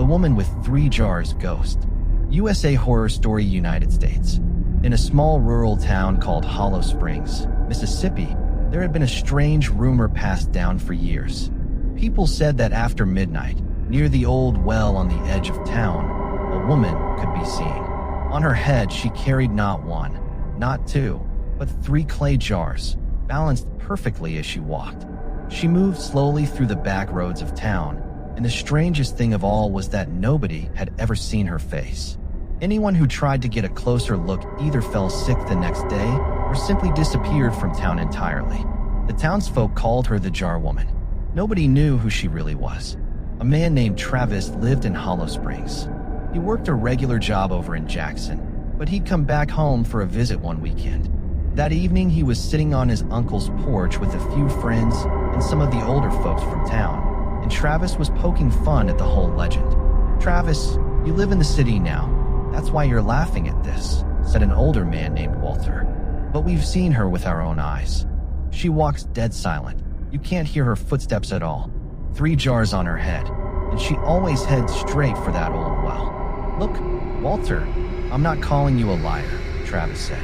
Woman with 3 Jars Ghost. USA Horror Story, United States. In a small rural town called Hollow Springs, Mississippi, there had been a strange rumor passed down for years. People said that after midnight, near the old well on the edge of town, a woman could be seen. On her head, she carried not 1, not 2, but 3 clay jars, balanced perfectly as she walked. She moved slowly through the back roads of town, and the strangest thing of all was that nobody had ever seen her face. Anyone who tried to get a closer look either fell sick the next day or simply disappeared from town entirely. The townsfolk called her the Jar Woman. Nobody knew who she really was. A man named Travis lived in Hollow Springs. He worked a regular job over in Jackson, but he'd come back home for a visit one weekend. That evening, he was sitting on his uncle's porch with a few friends and some of the older folks from town, and Travis was poking fun at the whole legend. "Travis, you live in the city now. That's why you're laughing at this," said an older man named Walter. "But we've seen her with our own eyes. She walks dead silent. You can't hear her footsteps at all. 3 jars on her head, and she always heads straight for that old well." "Look, Walter, I'm not calling you a liar," Travis said.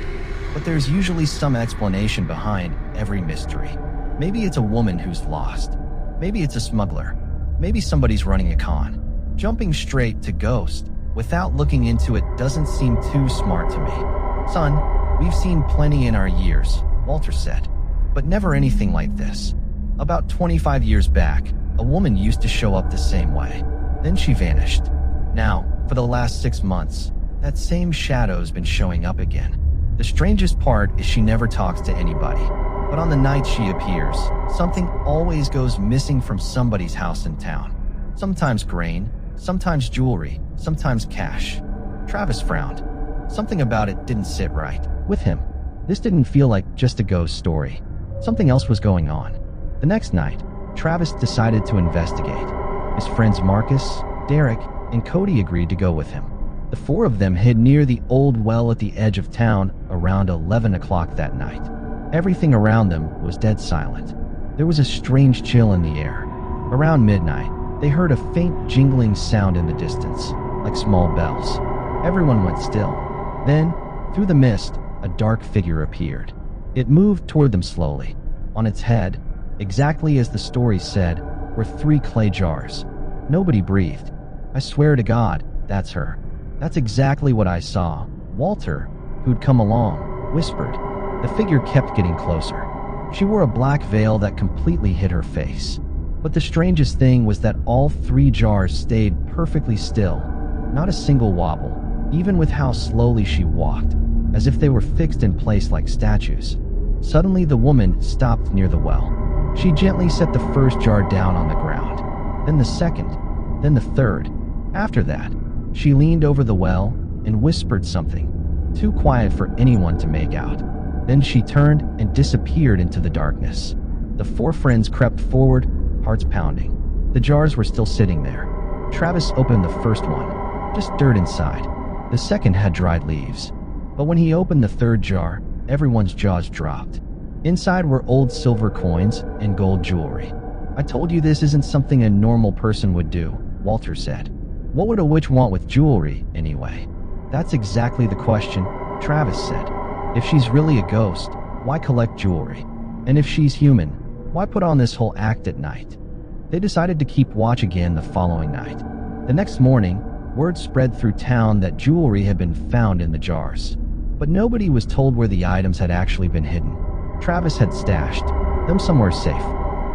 "But there's usually some explanation behind every mystery. Maybe it's a woman who's lost. Maybe it's a smuggler. Maybe somebody's running a con. Jumping straight to ghost without looking into it doesn't seem too smart to me." "Son, we've seen plenty in our years," Walter said, "but never anything like this. About 25 years back, a woman used to show up the same way. Then she vanished. Now, for the last 6 months, that same shadow's been showing up again. The strangest part is she never talks to anybody, but on the night she appears, something always goes missing from somebody's house in town. Sometimes grain, sometimes jewelry, sometimes cash." Travis frowned. Something about it didn't sit right with him. This didn't feel like just a ghost story. Something else was going on. The next night, Travis decided to investigate. His friends Marcus, Derek, and Cody agreed to go with him. The 4 of them hid near the old well at the edge of town around 11 o'clock that night. Everything around them was dead silent. There was a strange chill in the air. Around midnight, they heard a faint jingling sound in the distance, like small bells. Everyone went still. Then, through the mist, a dark figure appeared. It moved toward them slowly. On its head, exactly as the story said, were 3 clay jars. Nobody breathed. "I swear to God, that's her. That's exactly what I saw," Walter, who'd come along, whispered. The figure kept getting closer. She wore a black veil that completely hid her face. But the strangest thing was that all 3 jars stayed perfectly still, not a single wobble, even with how slowly she walked, as if they were fixed in place like statues. Suddenly, the woman stopped near the well. She gently set the first jar down on the ground, then the second, then the third. After that, she leaned over the well and whispered something, too quiet for anyone to make out. Then she turned and disappeared into the darkness. The 4 friends crept forward, hearts pounding. The jars were still sitting there. Travis opened the first one, just dirt inside. The second had dried leaves. But when he opened the 3rd jar, everyone's jaws dropped. Inside were old silver coins and gold jewelry. "I told you this isn't something a normal person would do," Walter said. "What would a witch want with jewelry, anyway?" "That's exactly the question," Travis said. "If she's really a ghost, why collect jewelry? And if she's human, why put on this whole act at night?" They decided to keep watch again the following night. The next morning, word spread through town that jewelry had been found in the jars. But nobody was told where the items had actually been hidden. Travis had stashed them somewhere safe.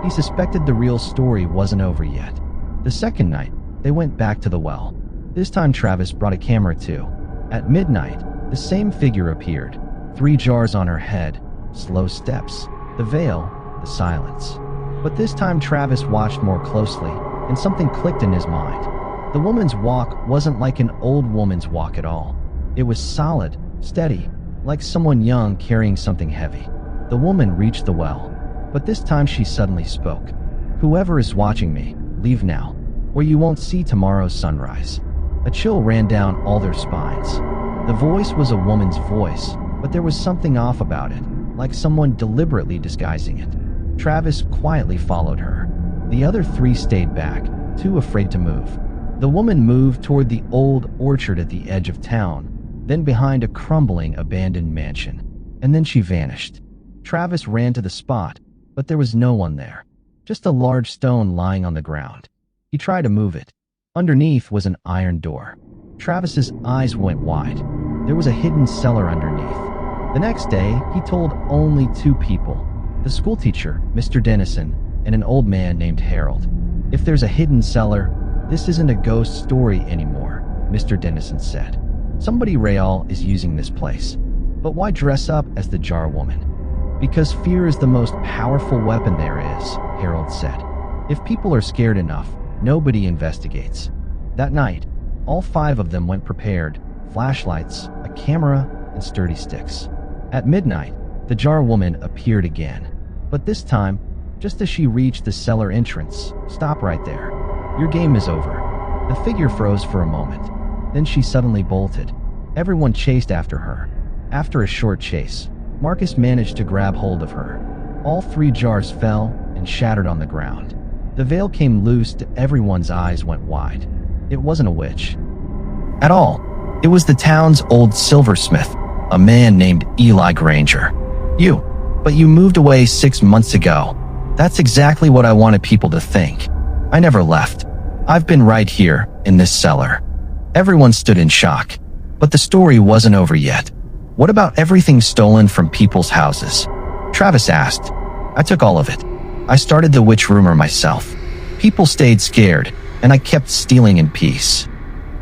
He suspected the real story wasn't over yet. The second night, they went back to the well. This time Travis brought a camera too. At midnight, the same figure appeared. 3 jars on her head, slow steps, the veil, the silence. But this time Travis watched more closely, and something clicked in his mind. The woman's walk wasn't like an old woman's walk at all. It was solid, steady, like someone young carrying something heavy. The woman reached the well, but this time she suddenly spoke. "Whoever is watching me, leave now, or you won't see tomorrow's sunrise." A chill ran down all their spines. The voice was a woman's voice, but there was something off about it, like someone deliberately disguising it. Travis quietly followed her. The other 3 stayed back, too afraid to move. The woman moved toward the old orchard at the edge of town, then behind a crumbling abandoned mansion, and then she vanished. Travis ran to the spot, but there was no one there, just a large stone lying on the ground. He tried to move it. Underneath was an iron door. Travis's eyes went wide. There was a hidden cellar underneath. The next day, he told only 2 people, the schoolteacher, Mr. Dennison, and an old man named Harold. If there's a hidden cellar, this isn't a ghost story anymore, Mr. Dennison said. Somebody real is using this place. But why dress up as the jar woman? Because fear is the most powerful weapon there is, Harold said. If people are scared enough, nobody investigates. That night, all 5 of them went prepared, flashlights, a camera, and sturdy sticks. At midnight, the jar woman appeared again. But this time, just as she reached the cellar entrance, "Stop right there. Your game is over." The figure froze for a moment. Then she suddenly bolted. Everyone chased after her. After a short chase, Marcus managed to grab hold of her. All 3 jars fell and shattered on the ground. The veil came loose and everyone's eyes went wide. It wasn't a witch at all. It was the town's old silversmith, a man named Eli Granger. But you moved away 6 months ago. That's exactly what I wanted people to think. I never left. I've been right here, in this cellar. Everyone stood in shock. But the story wasn't over yet. What about everything stolen from people's houses? Travis asked. I took all of it. I started the witch rumor myself. People stayed scared, and I kept stealing in peace.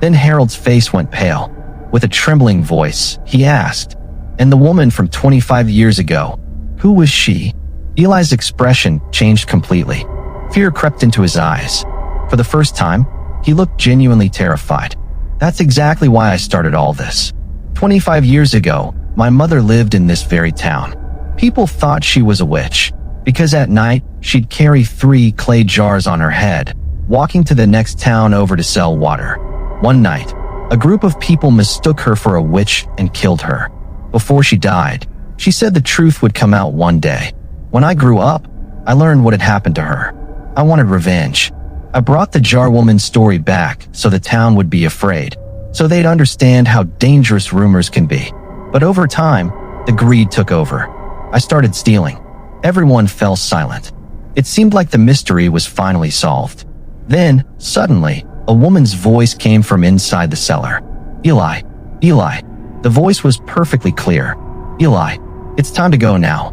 Then Harold's face went pale. With a trembling voice, he asked, "And the woman from 25 years ago, who was she?" Eli's expression changed completely. Fear crept into his eyes. For the first time, he looked genuinely terrified. That's exactly why I started all this. 25 years ago, my mother lived in this very town. People thought she was a witch, because at night, she'd carry 3 clay jars on her head, walking to the next town over to sell water. One night, a group of people mistook her for a witch and killed her. Before she died, she said the truth would come out one day. When I grew up, I learned what had happened to her. I wanted revenge. I brought the jar woman's story back so the town would be afraid, so they'd understand how dangerous rumors can be. But over time, the greed took over. I started stealing. Everyone fell silent. It seemed like the mystery was finally solved. Then, suddenly, a woman's voice came from inside the cellar. Eli, Eli. The voice was perfectly clear. Eli, it's time to go now.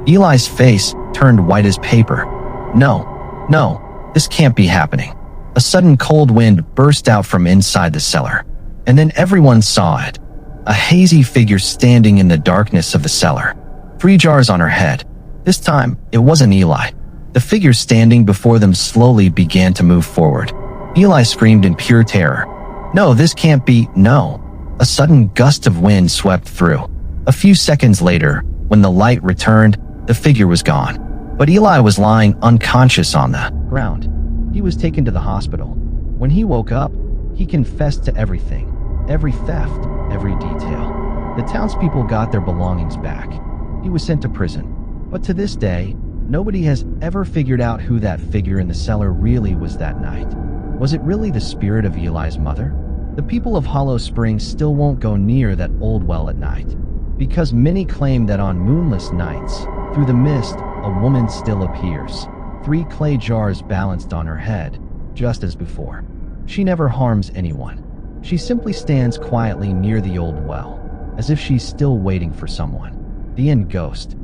Eli's face turned white as paper. No, this can't be happening. A sudden cold wind burst out from inside the cellar, and then everyone saw it. A hazy figure standing in the darkness of the cellar. 3 jars on her head. This time, it wasn't Eli. The figure standing before them slowly began to move forward. Eli screamed in pure terror. No, this can't be, no. A sudden gust of wind swept through. A few seconds later, when the light returned, the figure was gone. But Eli was lying unconscious on the ground. He was taken to the hospital. When he woke up, he confessed to everything. Every theft, every detail. The townspeople got their belongings back. He was sent to prison. But to this day, nobody has ever figured out who that figure in the cellar really was that night. Was it really the spirit of Eli's mother? The people of Hollow Springs still won't go near that old well at night, because many claim that on moonless nights, through the mist, a woman still appears. 3 clay jars balanced on her head, just as before. She never harms anyone. She simply stands quietly near the old well, as if she's still waiting for someone. The End Ghost.